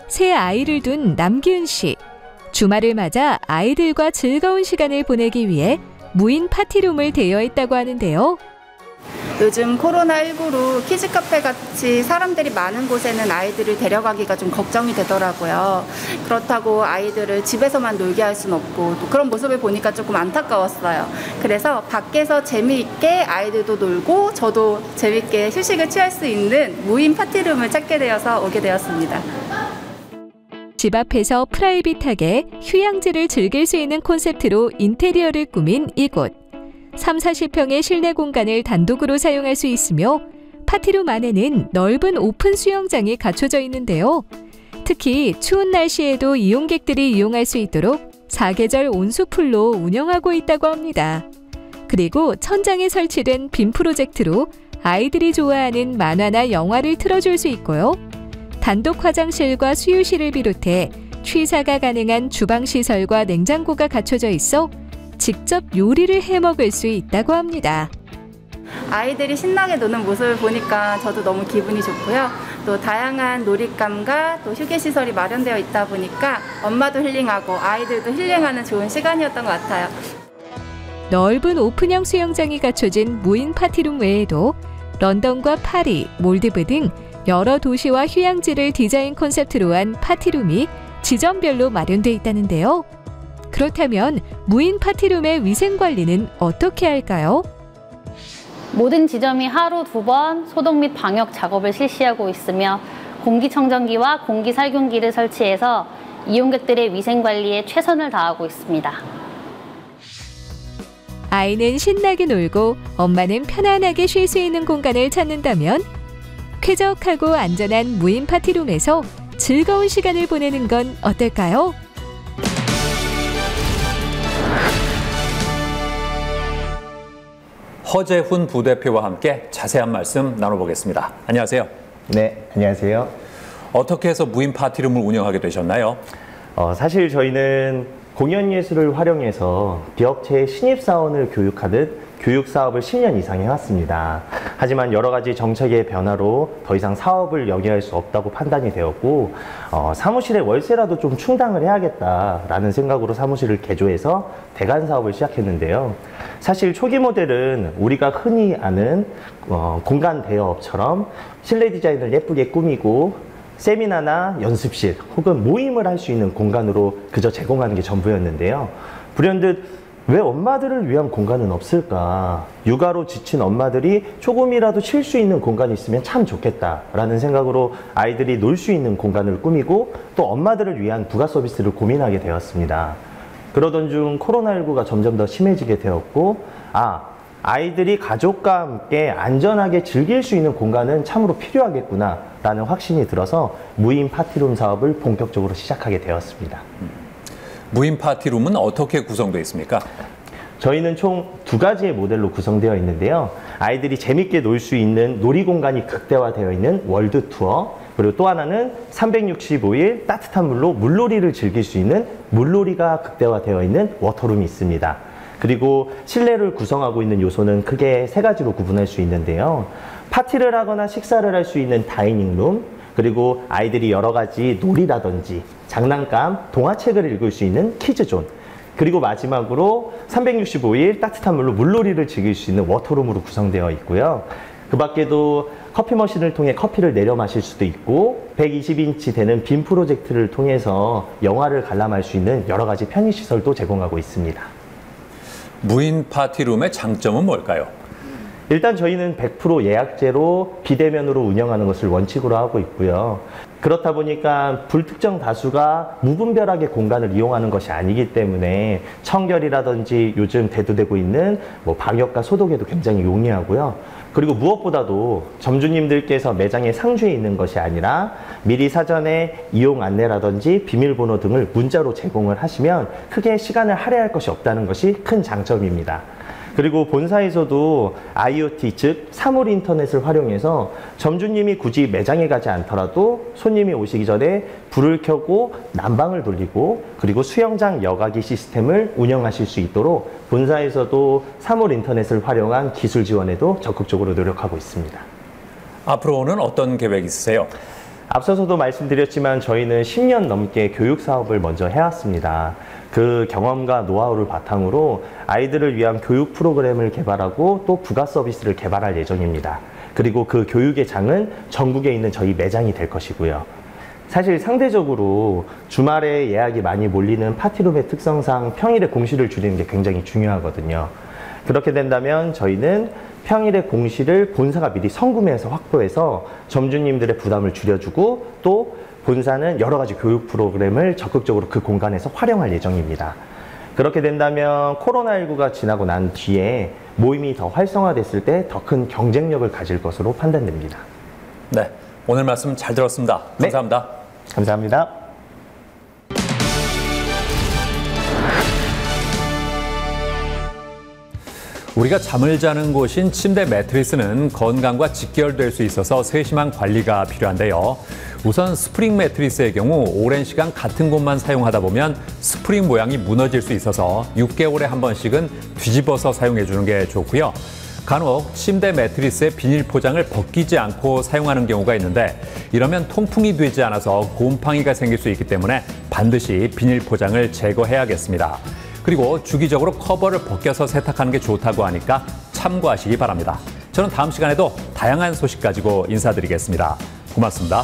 [SPEAKER 2] 새 아이를 둔 남기은 씨. 주말을 맞아 아이들과 즐거운 시간을 보내기 위해 무인 파티룸을 대여했다고 하는데요.
[SPEAKER 18] 요즘 코로나19로 키즈카페 같이 사람들이 많은 곳에는 아이들을 데려가기가 좀 걱정이 되더라고요. 그렇다고 아이들을 집에서만 놀게 할 수는 없고 또 그런 모습을 보니까 조금 안타까웠어요. 그래서 밖에서 재미있게 아이들도 놀고 저도 재미있게 휴식을 취할 수 있는 무인 파티룸을 찾게 되어서 오게 되었습니다.
[SPEAKER 2] 집 앞에서 프라이빗하게 휴양지를 즐길 수 있는 콘셉트로 인테리어를 꾸민 이곳. 30-40평의 실내 공간을 단독으로 사용할 수 있으며 파티룸 안에는 넓은 오픈 수영장이 갖춰져 있는데요. 특히 추운 날씨에도 이용객들이 이용할 수 있도록 사계절 온수풀로 운영하고 있다고 합니다. 그리고 천장에 설치된 빔 프로젝트로 아이들이 좋아하는 만화나 영화를 틀어줄 수 있고요. 단독 화장실과 수유실을 비롯해 취사가 가능한 주방시설과 냉장고가 갖춰져 있어 직접 요리를 해먹을 수 있다고 합니다.
[SPEAKER 18] 아이들이 신나게 노는 모습을 보니까 저도 너무 기분이 좋고요. 또 다양한 놀잇감과 또 휴게시설이 마련되어 있다 보니까 엄마도 힐링하고 아이들도 힐링하는 좋은 시간이었던 것 같아요.
[SPEAKER 2] 넓은 오픈형 수영장이 갖춰진 무인 파티룸 외에도 런던과 파리, 몰디브 등 여러 도시와 휴양지를 디자인 콘셉트로 한 파티룸이 지점별로 마련돼 있다는데요. 그렇다면 무인 파티룸의 위생관리는 어떻게 할까요?
[SPEAKER 17] 모든 지점이 하루 2번 소독 및 방역 작업을 실시하고 있으며 공기청정기와 공기살균기를 설치해서 이용객들의 위생관리에 최선을 다하고 있습니다.
[SPEAKER 2] 아이는 신나게 놀고 엄마는 편안하게 쉴 수 있는 공간을 찾는다면 쾌적하고 안전한 무인 파티룸에서 즐거운 시간을 보내는 건 어떨까요?
[SPEAKER 1] 허재훈 부대표와 함께 자세한 말씀 나눠보겠습니다. 안녕하세요.
[SPEAKER 19] 네, 안녕하세요.
[SPEAKER 1] 어떻게 해서 무인 파티룸을 운영하게 되셨나요?
[SPEAKER 19] 사실 저희는 공연예술을 활용해서 비업체의 신입사원을 교육하듯 교육사업을 10년 이상 해왔습니다. 하지만 여러 가지 정책의 변화로 더 이상 사업을 영위할 수 없다고 판단이 되었고 사무실의 월세라도 좀 충당을 해야겠다라는 생각으로 사무실을 개조해서 대관 사업을 시작했는데요. 사실 초기 모델은 우리가 흔히 아는 공간 대여업처럼 실내 디자인을 예쁘게 꾸미고 세미나나 연습실 혹은 모임을 할 수 있는 공간으로 그저 제공하는 게 전부였는데요. 불현듯 왜 엄마들을 위한 공간은 없을까? 육아로 지친 엄마들이 조금이라도 쉴 수 있는 공간이 있으면 참 좋겠다라는 생각으로 아이들이 놀 수 있는 공간을 꾸미고 또 엄마들을 위한 부가 서비스를 고민하게 되었습니다. 그러던 중 코로나19가 점점 더 심해지게 되었고 아이들이 가족과 함께 안전하게 즐길 수 있는 공간은 참으로 필요하겠구나 라는 확신이 들어서 무인 파티룸 사업을 본격적으로 시작하게 되었습니다.
[SPEAKER 1] 무인 파티룸은 어떻게 구성되어 있습니까?
[SPEAKER 19] 저희는 총 2가지의 모델로 구성되어 있는데요. 아이들이 재밌게 놀 수 있는 놀이공간이 극대화되어 있는 월드 투어, 그리고 또 하나는 365일 따뜻한 물로 물놀이를 즐길 수 있는 물놀이가 극대화되어 있는 워터룸이 있습니다. 그리고 실내를 구성하고 있는 요소는 크게 3가지로 구분할 수 있는데요. 파티를 하거나 식사를 할 수 있는 다이닝룸, 그리고 아이들이 여러 가지 놀이라든지 장난감, 동화책을 읽을 수 있는 키즈존, 그리고 마지막으로 365일 따뜻한 물로 물놀이를 즐길 수 있는 워터룸으로 구성되어 있고요. 그 밖에도 커피 머신을 통해 커피를 내려 마실 수도 있고 120인치 되는 빔 프로젝트를 통해서 영화를 관람할 수 있는 여러 가지 편의시설도 제공하고 있습니다.
[SPEAKER 1] 무인 파티룸의 장점은 뭘까요?
[SPEAKER 19] 일단 저희는 100% 예약제로 비대면으로 운영하는 것을 원칙으로 하고 있고요. 그렇다 보니까 불특정 다수가 무분별하게 공간을 이용하는 것이 아니기 때문에 청결이라든지 요즘 대두되고 있는 방역과 소독에도 굉장히 용이하고요. 그리고 무엇보다도 점주님들께서 매장의 상주에 있는 것이 아니라 미리 사전에 이용 안내라든지 비밀번호 등을 문자로 제공을 하시면 크게 시간을 할애할 것이 없다는 것이 큰 장점입니다. 그리고 본사에서도 IoT, 즉 사물 인터넷을 활용해서 점주님이 굳이 매장에 가지 않더라도 손님이 오시기 전에 불을 켜고 난방을 돌리고 그리고 수영장 여과기 시스템을 운영하실 수 있도록 본사에서도 사물 인터넷을 활용한 기술 지원에도 적극적으로 노력하고 있습니다.
[SPEAKER 1] 앞으로는 어떤 계획이 있으세요?
[SPEAKER 19] 앞서서도 말씀드렸지만 저희는 10년 넘게 교육 사업을 먼저 해왔습니다. 그 경험과 노하우를 바탕으로 아이들을 위한 교육 프로그램을 개발하고 또 부가 서비스를 개발할 예정입니다. 그리고 그 교육의 장은 전국에 있는 저희 매장이 될 것이고요. 사실 상대적으로 주말에 예약이 많이 몰리는 파티룸의 특성상 평일에 공실을 줄이는 게 굉장히 중요하거든요. 그렇게 된다면 저희는 평일에 공실을 본사가 미리 선구매해서 확보해서 점주님들의 부담을 줄여주고 또 본사는 여러 가지 교육 프로그램을 적극적으로 그 공간에서 활용할 예정입니다. 그렇게 된다면 코로나19가 지나고 난 뒤에 모임이 더 활성화됐을 때 더 큰 경쟁력을 가질 것으로 판단됩니다.
[SPEAKER 1] 네, 오늘 말씀 잘 들었습니다. 감사합니다.
[SPEAKER 19] 네, 감사합니다.
[SPEAKER 1] 우리가 잠을 자는 곳인 침대 매트리스는 건강과 직결될 수 있어서 세심한 관리가 필요한데요. 우선 스프링 매트리스의 경우 오랜 시간 같은 곳만 사용하다 보면 스프링 모양이 무너질 수 있어서 6개월에 한 번씩은 뒤집어서 사용해 주는 게 좋고요. 간혹 침대 매트리스의 비닐 포장을 벗기지 않고 사용하는 경우가 있는데 이러면 통풍이 되지 않아서 곰팡이가 생길 수 있기 때문에 반드시 비닐 포장을 제거해야겠습니다. 그리고 주기적으로 커버를 벗겨서 세탁하는 게 좋다고 하니까 참고하시기 바랍니다. 저는 다음 시간에도 다양한 소식 가지고 인사드리겠습니다. 고맙습니다.